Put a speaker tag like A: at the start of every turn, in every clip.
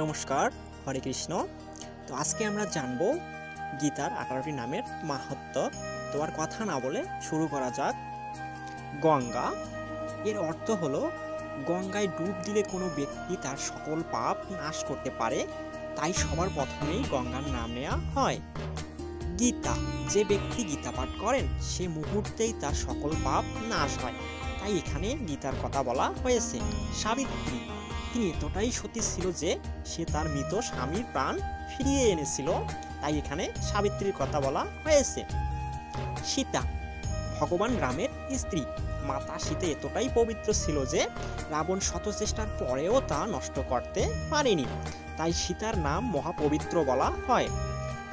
A: নমস্কার, হরে কৃষ্ণ। তো আজকে আমরা জানব গীতার 18টি নামের মাহাত্ম্য। তো আর কথা না বলে শুরু করা যাক। গঙ্গা এর অর্থ হলো গঙ্গায় ডুব দিলে কোনো ব্যক্তি তার সকল পাপ নাশ করতে পারে, তাই সবার প্রথমেই গঙ্গার নাম নেওয়া হয়। গীতা, যে ব্যক্তি গীতা পাঠ করেন সে মুহূর্তেই তার সকল পাপ নাশ হয়, তাই এখানে গীতার কথা বলা হয়েছে। সাবিত্রী, তিনি এতটাই সতী ছিল যে সে তার মৃত স্বামীর প্রাণ ফিরিয়ে এনেছিল, তাই এখানে সাবিত্রীর কথা বলা হয়েছে। সীতা, ভগবান রামের স্ত্রী। মাতা সীতা এতটাই পবিত্র ছিল যে রাবণ শত চেষ্টার পরেও তা নষ্ট করতে পারেনি, তাই সীতার নাম মহাপবিত্র বলা হয়।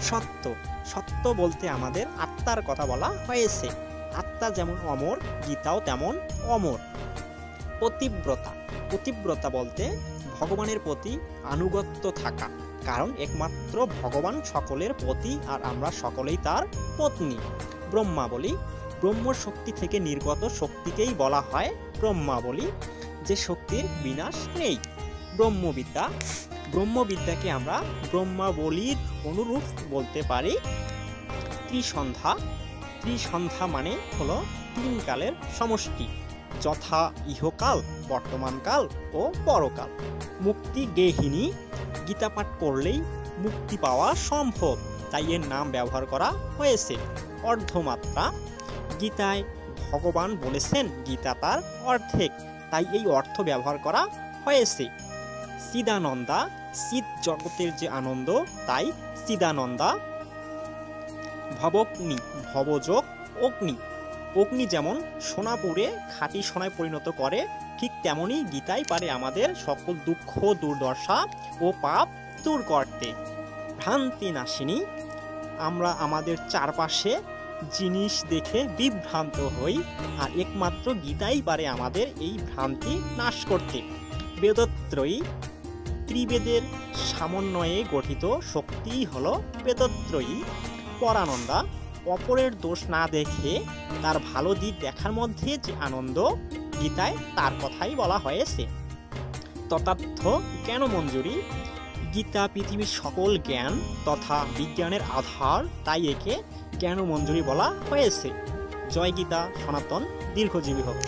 A: সত্য, সত্য বলতে আমাদের আত্মার কথা বলা হয়েছে। আত্মা যেমন অমর, গীতাও তেমন অমর। পতিব্রতা, পতিব্রতা বলতে ভগবানের প্রতি আনুগত্য থাকা, কারণ একমাত্র ভগবান সকলের পতি আর আমরা সকলেই তার পত্নী। ব্রহ্মাবলী, ব্রহ্ম শক্তি থেকে নির্গত শক্তিকেই বলা হয় ব্রহ্মাবলী, যে শক্তির বিনাশ নেই। ব্রহ্মবিদ্যা, ব্রহ্মবিদ্যাকে আমরা ব্রহ্মাবলীর অনুরূপ বলতে পারি। ত্রিসন্ধ্যা, ত্রিসন্ধ্যা মানে হলো তিন কালের সমষ্টি, যথা ইহকাল, বর্তমানকাল ও পরকাল। মুক্তি গেহিনী, গীতা পাঠ করলেই মুক্তি পাওয়া সম্ভব, তাই এর নাম ব্যবহার করা হয়েছে। অর্ধমাত্রা, গীতায় ভগবান বলেছেন গীতা তার অর্ধেক, তাই এই অর্থ ব্যবহার করা হয়েছে। চিদানন্দা, চিদ জগতের যে আনন্দ, তাই চিদানন্দা। ভবগ্নি, ভবযোগ অগ্নি, অগ্নি যেমন সোনা পুড়ে খাঁটি সোনায় পরিণত করে, ঠিক তেমনি গীতাই পারে আমাদের সকল দুঃখ দুর্দশা ও পাপ দূর করতে। ভ্রান্তি নাশিনী, আমরা আমাদের চারপাশে জিনিস দেখে বিভ্রান্ত হই, আর একমাত্র গীতাই পারে আমাদের এই ভ্রান্তি নাশ করতে। বেদত্রয়ী, ত্রিবেদের সমন্বয়ে গঠিত শক্তিই হলো বেদত্রয়ী। পরানন্দা, অপরের দোষ না দেখে তার ভালো দিক দেখার মধ্যে যে আনন্দ, গীতায় তার কথাই বলা হয়েছে। তথার্থ জ্ঞানমঞ্জুরি, গীতা পৃথিবীর সকল জ্ঞান তথা বিজ্ঞানের আধার, তাই একে জ্ঞানমঞ্জুরি বলা হয়েছে। জয় গীতা সনাতন দীর্ঘজীবী হোক।